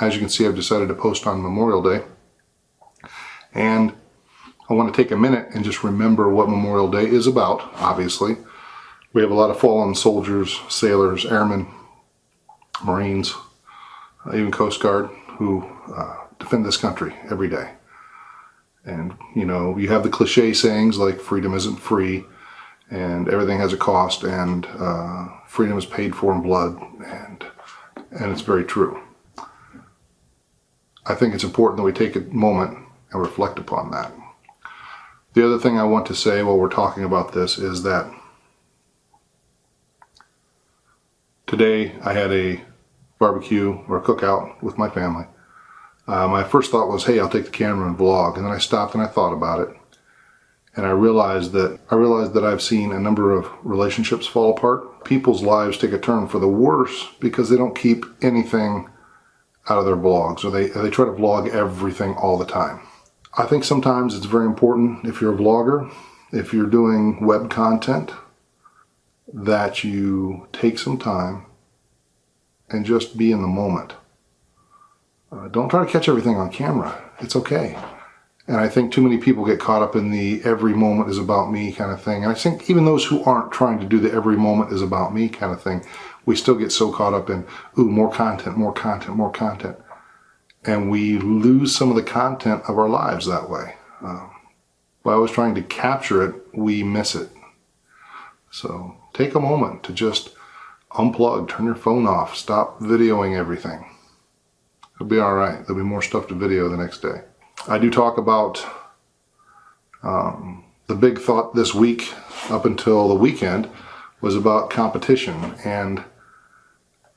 As you can see, I've decided to post on Memorial Day. And I want to take a minute and just remember what Memorial Day is about, obviously. We have a lot of fallen soldiers, sailors, airmen, Marines, even Coast Guard, who defend this country every day. And, you know, you have the cliche sayings like freedom isn't free, and everything has a cost, and freedom is paid for in blood, and it's very true. I think it's important that we take a moment and reflect upon that. The other thing I want to say while we're talking about this is that today I had a barbecue or a cookout with my family. My first thought was, hey, I'll take the camera and vlog, and then I stopped and I thought about it, and I realized that I've seen a number of relationships fall apart. People's lives take a turn for the worse because they don't keep anything out of their vlogs, or they try to vlog everything all the time. I think sometimes it's very important, if you're a vlogger, if you're doing web content, that you take some time and just be in the moment. Don't try to catch everything on camera. It's okay. And I think too many people get caught up in the every moment is about me kind of thing. And I think even those who aren't trying to do the every moment is about me kind of thing, we still get so caught up in, ooh, more content, more content, more content. And we lose some of the content of our lives that way. By always trying to capture it, we miss it. So take a moment to just unplug, turn your phone off, stop videoing everything. It'll be all right. There'll be more stuff to video the next day. I do talk about the big thought this week up until the weekend was about competition, and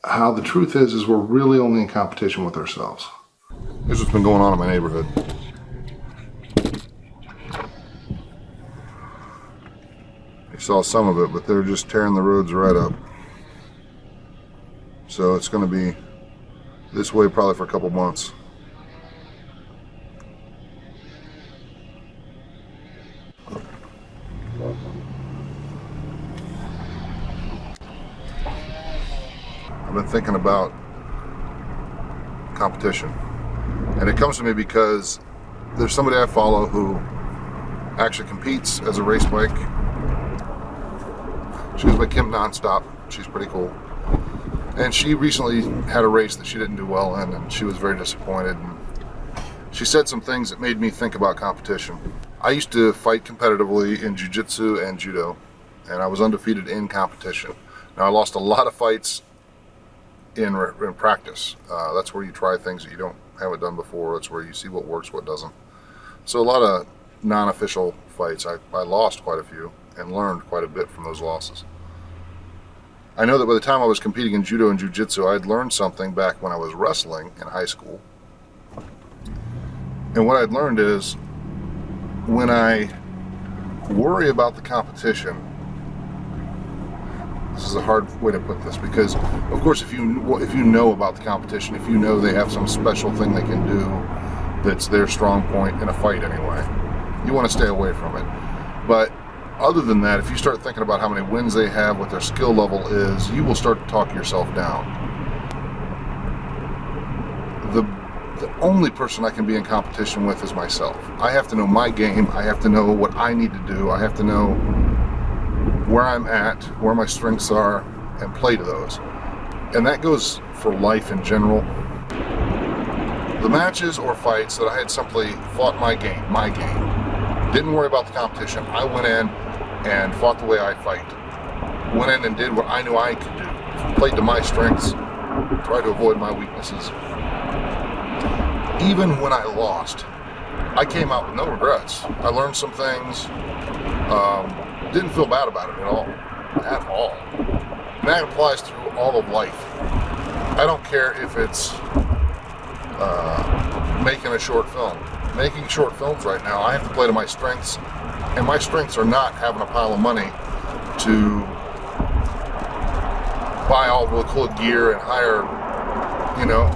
how the truth is we're really only in competition with ourselves. Here's what's been going on in my neighborhood. You saw some of it, but they're just tearing the roads right up. So it's going to be this way probably for a couple months. I've been thinking about competition, and it comes to me because there's somebody I follow who actually competes as a race bike. She goes by Kim Nonstop. She's pretty cool. And she recently had a race that she didn't do well in, and she was very disappointed. And she said some things that made me think about competition. I used to fight competitively in jiu-jitsu and judo, and I was undefeated in competition. Now, I lost a lot of fights in practice. That's where you try things that you haven't done before. That's where you see what works, what doesn't. So a lot of non-official fights, I lost quite a few and learned quite a bit from those losses. I know that by the time I was competing in judo and jiu-jitsu, I'd learned something back when I was wrestling in high school. And what I'd learned is, when I worry about the competition, this is a hard way to put this, because of course if you know about the competition, if you know they have some special thing they can do that's their strong point in a fight anyway, you want to stay away from it. But other than that, if you start thinking about how many wins they have, what their skill level is, you will start to talk yourself down. The only person I can be in competition with is myself. I have to know my game. I have to know what I need to do. I have to know where I'm at, where my strengths are, and play to those. And that goes for life in general. The matches or fights that I had simply fought my game, didn't worry about the competition. I went in and fought the way I fight. Went in and did what I knew I could do. Played to my strengths, tried to avoid my weaknesses. Even when I lost, I came out with no regrets. I learned some things, didn't feel bad about it at all. And that applies through all of life. I don't care if it's making a short film. Making short films right now, I have to play to my strengths, and my strengths are not having a pile of money to buy all the cool gear and hire,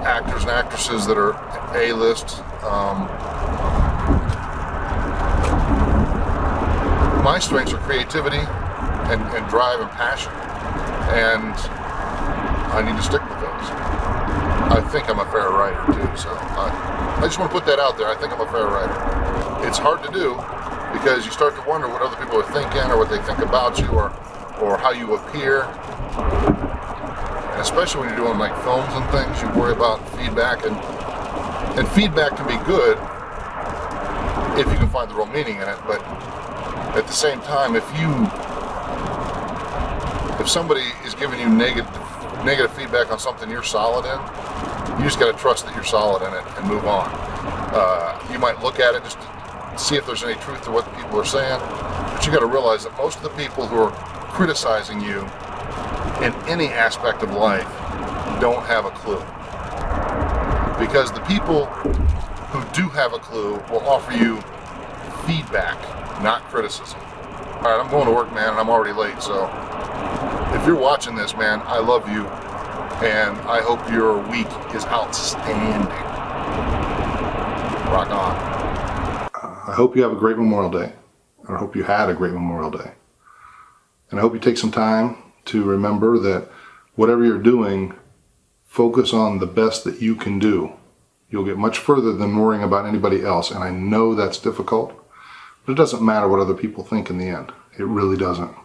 actors and actresses that are A-list. My strengths are creativity and drive and passion. And I need to stick with those. I think I'm a fair writer too, so I just want to put that out there. I think I'm a fair writer. It's hard to do because you start to wonder what other people are thinking or what they think about you or how you appear. And especially when you're doing like films and things, you worry about feedback, and feedback can be good if you can find the real meaning in it, but at the same time, if somebody is giving you negative feedback on something you're solid in, you just got to trust that you're solid in it and move on. You might look at it just to see if there's any truth to what people are saying, but you got to realize that most of the people who are criticizing you in any aspect of life don't have a clue. Because the people who do have a clue will offer you feedback, not criticism. All right, I'm going to work, man, and I'm already late, so if you're watching this, man, I love you, and I hope your week is outstanding. Rock on. I hope you have a great Memorial Day. I hope you had a great Memorial Day. And I hope you take some time to remember that whatever you're doing, focus on the best that you can do. You'll get much further than worrying about anybody else, and I know that's difficult, but it doesn't matter what other people think in the end. It really doesn't.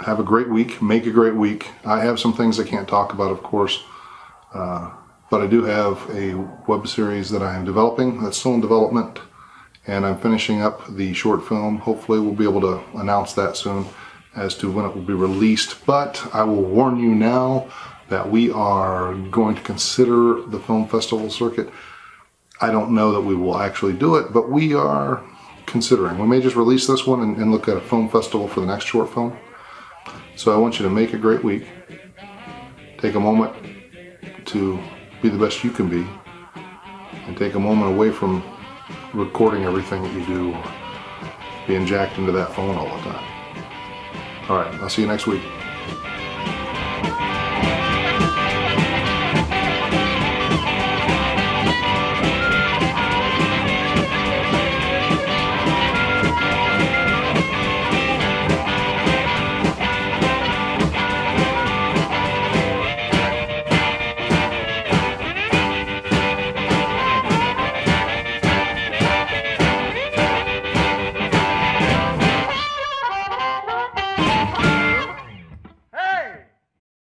Have a great week. Make a great week. I have some things I can't talk about, of course, but I do have a web series that I am developing that's still in development, and I'm finishing up the short film. Hopefully we'll be able to announce that soon as to when it will be released, but I will warn you now that we are going to consider the film festival circuit. I don't know that we will actually do it, but we are considering. We may just release this one and look at a film festival for the next short film. So I want you to make a great week. Take a moment to be the best you can be, and take a moment away from recording everything that you do, or being jacked into that phone all the time. All right, I'll see you next week.